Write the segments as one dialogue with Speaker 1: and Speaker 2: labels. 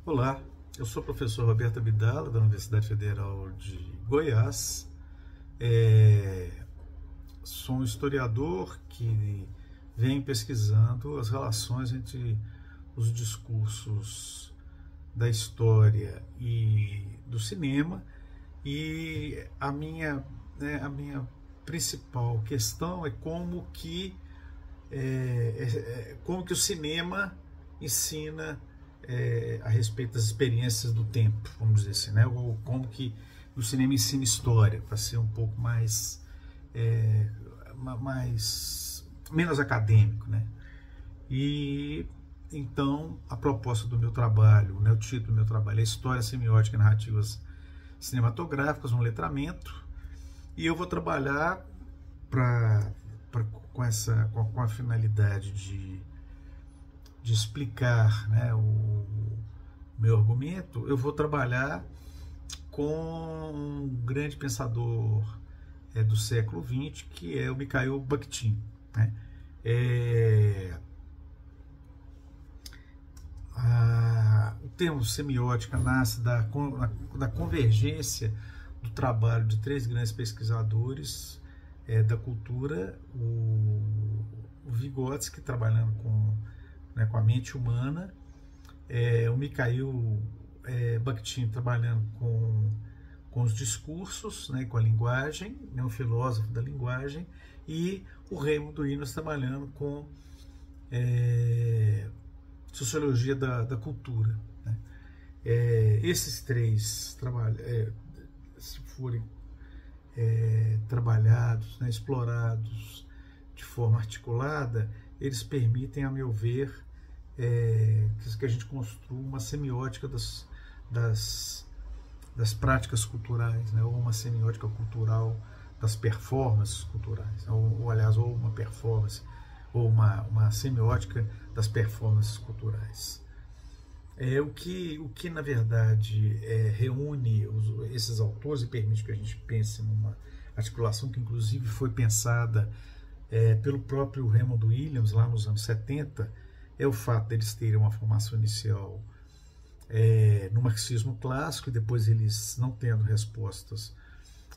Speaker 1: Olá, eu sou o professor Roberto Abdala, da Universidade Federal de Goiás. É, Sou um historiador que vem pesquisando as relações entre os discursos da história e do cinema, e a minha principal questão é como que o cinema ensina a respeito das experiências do tempo, vamos dizer assim, né? Ou como que o cinema ensina história, para ser um pouco é, menos acadêmico, né? E então a proposta do meu trabalho, né, o título do meu trabalho é História Semiótica e Narrativas Cinematográficas, um letramento, e eu vou trabalhar com a finalidade de explicar, né, o meu argumento. Eu vou trabalhar com um grande pensador do século XX, que é o Mikhail Bakhtin, né? O termo semiótica nasce da convergência do trabalho de três grandes pesquisadores da cultura: o Vygotsky, trabalhando com a mente humana, o Mikhail Bakhtin, trabalhando com os discursos, né, com a linguagem, né, um filósofo da linguagem, e o Raymond Wyness, trabalhando com sociologia da cultura, né? Esses três trabalhos, se forem trabalhados, né, explorados de forma articulada, eles permitem, a meu ver, que a gente construa uma semiótica das práticas culturais, né, ou uma semiótica cultural das performances culturais, ou uma performance, ou uma semiótica das performances culturais. O que na verdade reúne esses autores e permite que a gente pense numa articulação que inclusive foi pensada pelo próprio Raymond Williams lá nos anos 70, é o fato deles terem uma formação inicial no marxismo clássico, e depois eles não tendo respostas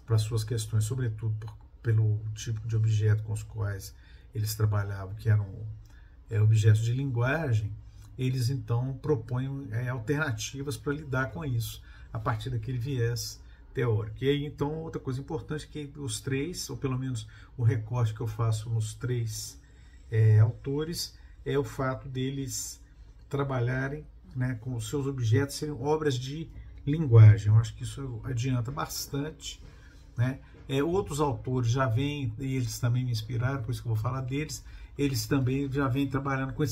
Speaker 1: para suas questões, sobretudo pelo tipo de objeto com os quais eles trabalhavam, que eram objetos de linguagem. Eles então propõem alternativas para lidar com isso, a partir daquele viés teórico. E aí, então, outra coisa importante é que os três, ou pelo menos o recorte que eu faço nos três autores, é o fato deles trabalharem, né, com os seus objetos serem obras de linguagem. Eu acho que isso adianta bastante, né? Outros autores já vêm, e eles também me inspiraram, por isso que eu vou falar deles. Eles também já vêm trabalhando com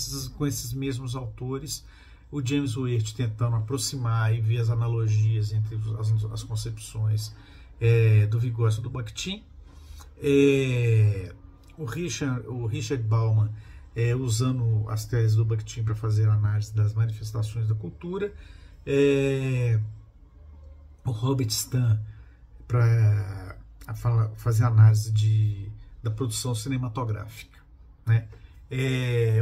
Speaker 1: esses mesmos autores. O James Wert tentando aproximar e ver as analogias entre as concepções do Vygotsky e do Bakhtin. O Richard Bauman usando as teses do Bakhtin para fazer a análise das manifestações da cultura. O Robert Stan para fazer análise da produção cinematográfica, né?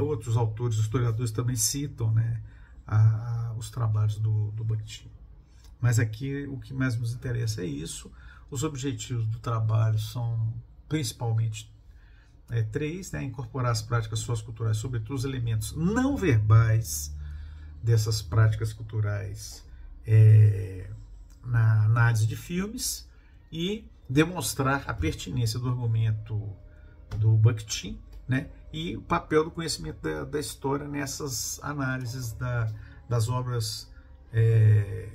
Speaker 1: Outros autores, historiadores, também citam, né, os trabalhos do Bakhtin. Mas aqui o que mais nos interessa é isso. Os objetivos do trabalho são principalmente três, né: incorporar as práticas socioculturais, sobretudo os elementos não verbais dessas práticas culturais na análise de filmes, e demonstrar a pertinência do argumento do Bakhtin, né, e o papel do conhecimento da história nessas análises das obras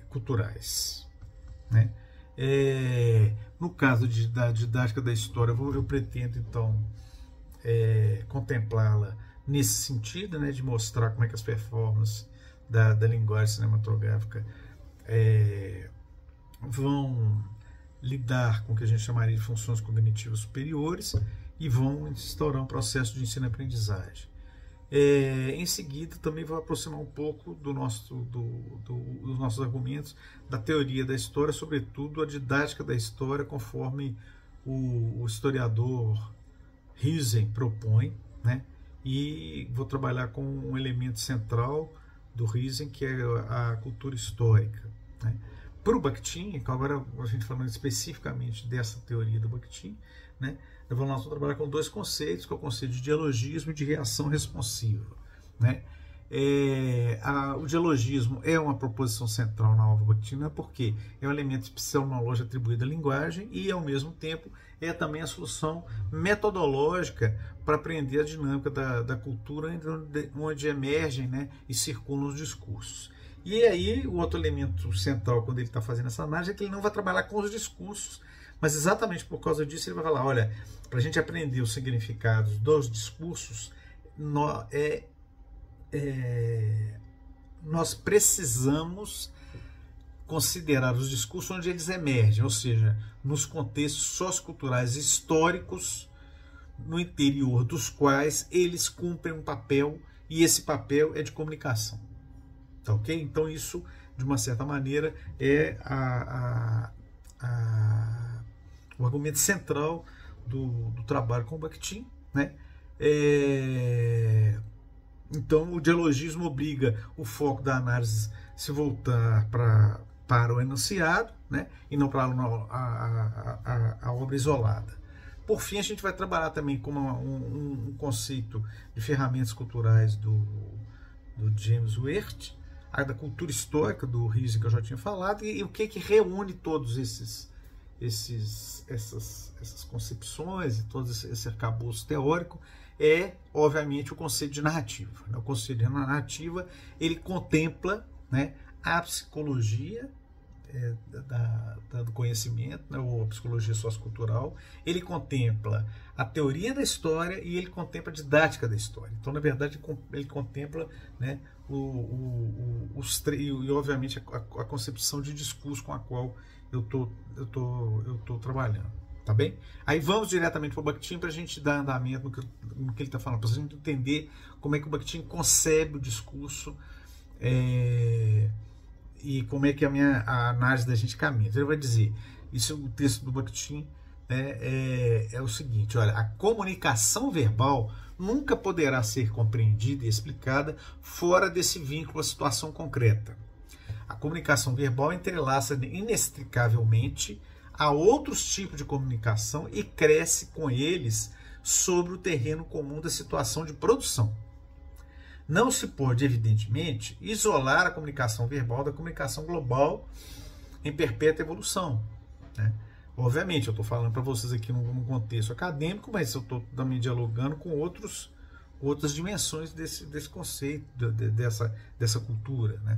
Speaker 1: culturais, né? No caso da didática da história, eu pretendo então contemplá-la nesse sentido, né, de mostrar como é que as performances da linguagem cinematográfica vão lidar com o que a gente chamaria de funções cognitivas superiores e vão instaurar um processo de ensino-aprendizagem. Em seguida, também vou aproximar um pouco dos nossos argumentos da teoria da história, sobretudo a didática da história, conforme o historiador Huizen propõe, né? E vou trabalhar com um elemento central do Riesing, que é a cultura histórica, né? Para o Bakhtin, agora a gente falando especificamente dessa teoria do Bakhtin, né, nós vamos trabalhar com dois conceitos, que é o conceito de dialogismo e de reação responsiva, né? O dialogismo é uma proposição central na obra bakhtina porque é um elemento epistemológico atribuído à linguagem e, ao mesmo tempo, é também a solução metodológica para aprender a dinâmica da cultura onde emergem, né, e circulam os discursos. E aí, o outro elemento central, quando ele está fazendo essa análise, é que ele não vai trabalhar com os discursos, mas exatamente por causa disso ele vai falar, olha, para a gente aprender os significados dos discursos, nós precisamos considerar os discursos onde eles emergem, ou seja, nos contextos socioculturais históricos, no interior dos quais eles cumprem um papel, e esse papel é de comunicação. Tá ok? Então isso, de uma certa maneira, é o argumento central do trabalho com o Bakhtin, né? Então, o dialogismo obriga o foco da análise se voltar para o enunciado, né, e não para a obra isolada. Por fim, a gente vai trabalhar também com um conceito de ferramentas culturais do James Wert, da cultura histórica do Riesing, que eu já tinha falado, e o que reúne todos essas concepções e todo esse arcabouço teórico é, obviamente, o conceito de narrativa. O conceito de narrativa, ele contempla, né, a psicologia do conhecimento, né, ou a psicologia sociocultural, ele contempla a teoria da história e ele contempla a didática da história. Então, na verdade, ele contempla, né, e obviamente a concepção de discurso com a qual eu tô trabalhando, tá bem? Aí vamos diretamente para o Bakhtin para a gente dar andamento no que ele está falando, para a gente entender como é que o Bakhtin concebe o discurso e como é que a análise da gente caminha. Então ele vai dizer, isso é o texto do Bakhtin, é o seguinte, olha, a comunicação verbal nunca poderá ser compreendida e explicada fora desse vínculo à situação concreta. A comunicação verbal entrelaça inextricavelmente a outros tipos de comunicação e cresce com eles sobre o terreno comum da situação de produção. Não se pode, evidentemente, isolar a comunicação verbal da comunicação global em perpétua evolução, né? Obviamente, eu estou falando para vocês aqui num contexto acadêmico, mas eu estou também dialogando com outras dimensões desse conceito, dessa cultura, né?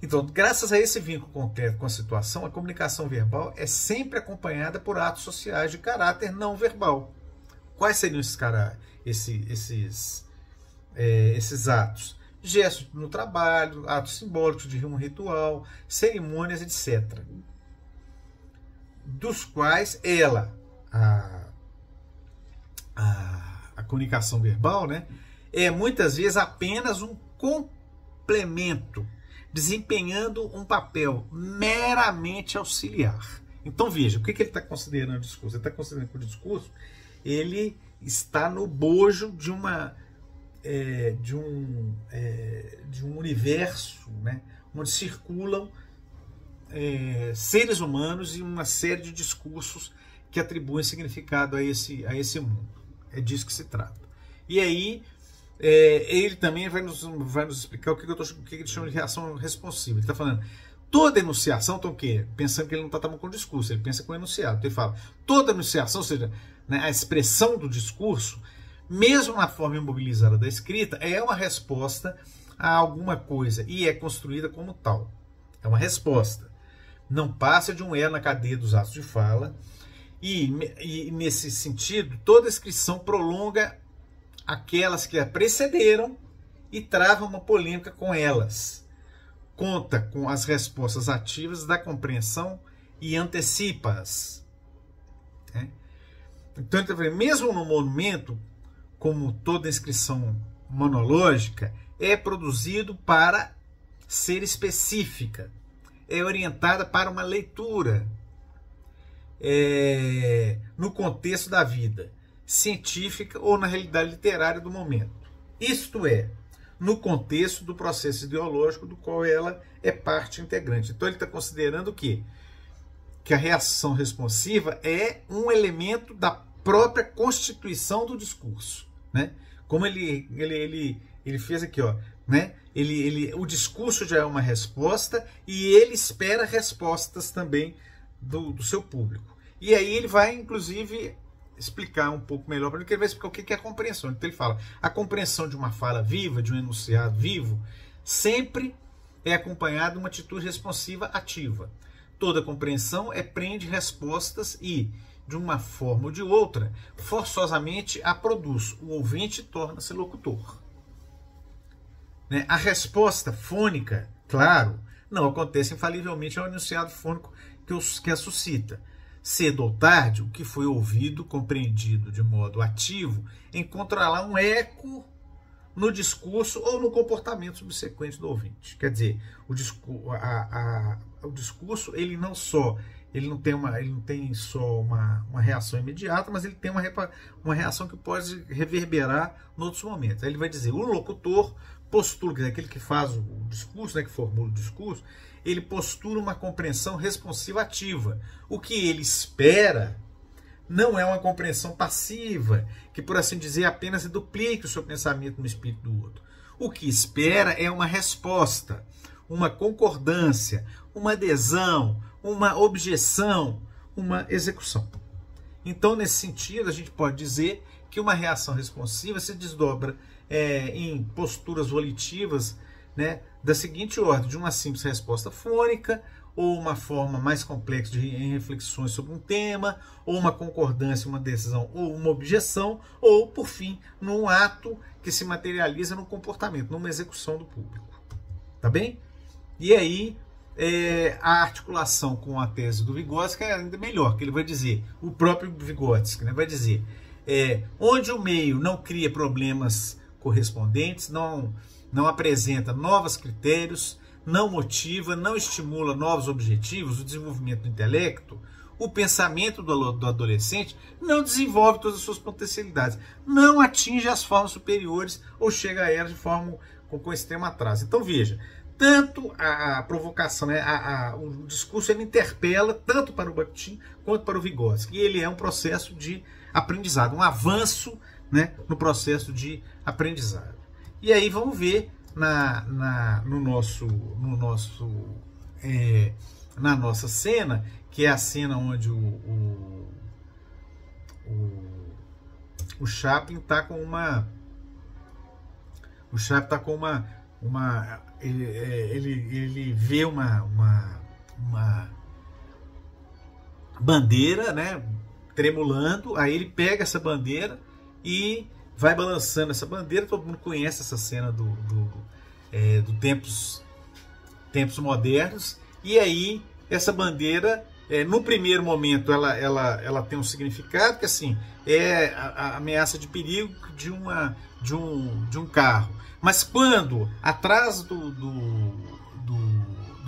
Speaker 1: Então, graças a esse vínculo concreto com a situação, a comunicação verbal é sempre acompanhada por atos sociais de caráter não verbal. Quais seriam esses atos? Gestos no trabalho, atos simbólicos de um ritual, cerimônias, etc. Dos quais a comunicação verbal, né, é muitas vezes apenas um complemento, desempenhando um papel meramente auxiliar. Então veja, o que ele está considerando o discurso? Ele está considerando que o discurso ele está no bojo de um universo, né, onde circulam seres humanos e uma série de discursos que atribuem significado a esse mundo. É disso que se trata. E aí ele também vai nos explicar o que ele chama de reação responsiva. Ele está falando, toda enunciação, então o quê? Pensando que ele não está trabalhando com o discurso, ele pensa com o enunciado. Então ele fala, toda enunciação, ou seja, né, a expressão do discurso, mesmo na forma imobilizada da escrita, é uma resposta a alguma coisa e é construída como tal. É uma resposta. Não passa de um elo na cadeia dos atos de fala e nesse sentido, toda inscrição prolonga aquelas que a precederam e trava uma polêmica com elas. Conta com as respostas ativas da compreensão e antecipa-as. Então, mesmo no monumento, como toda inscrição monológica, é produzido para ser específica, é orientada para uma leitura no contexto da vida científica ou na realidade literária do momento. Isto é, no contexto do processo ideológico do qual ela é parte integrante. Então ele está considerando o quê? Que a reação responsiva é um elemento da própria constituição do discurso, né? Como ele fez aqui, ó, né? O discurso já é uma resposta e ele espera respostas também do seu público. E aí ele vai, inclusive, explicar um pouco melhor para ele, que ele vai explicar o que é a compreensão. Então ele fala, a compreensão de uma fala viva, de um enunciado vivo, sempre é acompanhada de uma atitude responsiva ativa. Toda compreensão prende respostas e, de uma forma ou de outra, forçosamente a produz. O ouvinte torna-se locutor. Né? A resposta fônica, claro, não acontece infalivelmente ao enunciado fônico que a suscita. Cedo ou tarde, o que foi ouvido, compreendido de modo ativo, encontrará um eco no discurso ou no comportamento subsequente do ouvinte. Quer dizer, o discurso ele não tem só uma reação imediata, mas ele tem uma reação que pode reverberar em outros momentos. Aí ele vai dizer, o locutor postula, aquele que faz o discurso, né, que formula o discurso, ele postula uma compreensão responsiva ativa. O que ele espera não é uma compreensão passiva, que, por assim dizer, apenas duplique o seu pensamento no espírito do outro. O que espera é uma resposta, uma concordância, uma adesão, uma objeção, uma execução. Então, nesse sentido, a gente pode dizer que uma reação responsiva se desdobra em posturas volitivas, né, da seguinte ordem, de uma simples resposta fônica, ou uma forma mais complexa em reflexões sobre um tema, ou uma concordância, uma decisão, ou uma objeção, ou, por fim, num ato que se materializa no comportamento, numa execução do público. Tá bem? E aí, a articulação com a tese do Vygotsky é ainda melhor, que ele vai dizer, o próprio Vygotsky, né, vai dizer, onde o meio não cria problemas correspondentes, não apresenta novos critérios, não motiva, não estimula novos objetivos, o desenvolvimento do intelecto, o pensamento do adolescente não desenvolve todas as suas potencialidades, não atinge as formas superiores ou chega a elas de forma com extremo atraso. Então veja, tanto a provocação, né, o discurso ele interpela tanto para o Bakhtin quanto para o Vygotsky, e ele é um processo de aprendizado, um avanço, né, no processo de aprendizado. E aí vamos ver na nossa cena, que é a cena onde o Chaplin está com ele vê uma bandeira, né, tremulando, aí ele pega essa bandeira e vai balançando essa bandeira. Todo mundo conhece essa cena do tempos modernos. E aí essa bandeira, no primeiro momento, ela tem um significado que assim é a ameaça de perigo de um carro. Mas quando atrás do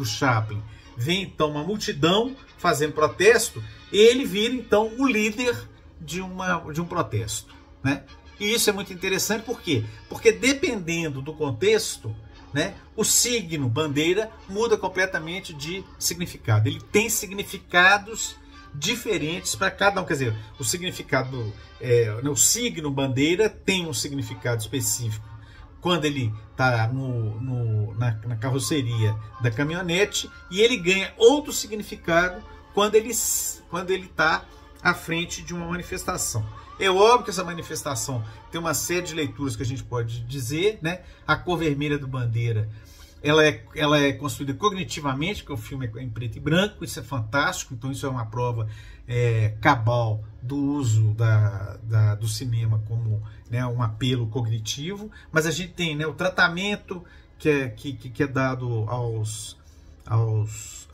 Speaker 1: Chaplin vem então uma multidão fazendo protesto, ele vira então o líder de um protesto, né? E isso é muito interessante, por quê? Porque dependendo do contexto, né, o signo bandeira muda completamente de significado. Ele tem significados diferentes para cada um. Quer dizer, o significado, o signo bandeira tem um significado específico quando ele está na carroceria da caminhonete, e ele ganha outro significado quando ele está à frente de uma manifestação. É óbvio que essa manifestação tem uma série de leituras que a gente pode dizer, né? A cor vermelha do bandeira, ela é construída cognitivamente, porque o filme é em preto e branco, isso é fantástico, então isso é uma prova cabal do uso do cinema como, né, um apelo cognitivo. Mas a gente tem, né, o tratamento que é dado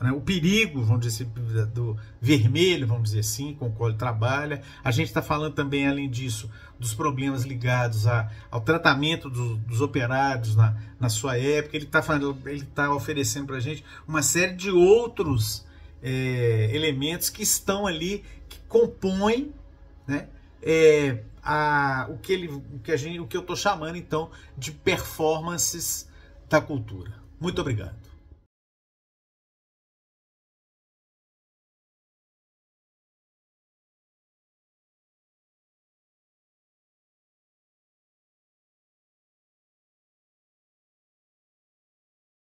Speaker 1: né, o perigo, vamos dizer assim, do vermelho, vamos dizer assim, com o qual ele trabalha. A gente está falando também, além disso, dos problemas ligados ao tratamento dos operários na sua época. Ele está oferecendo para a gente uma série de outros elementos que estão ali, que compõem, né, o que eu estou chamando então de performances da cultura. Muito obrigado.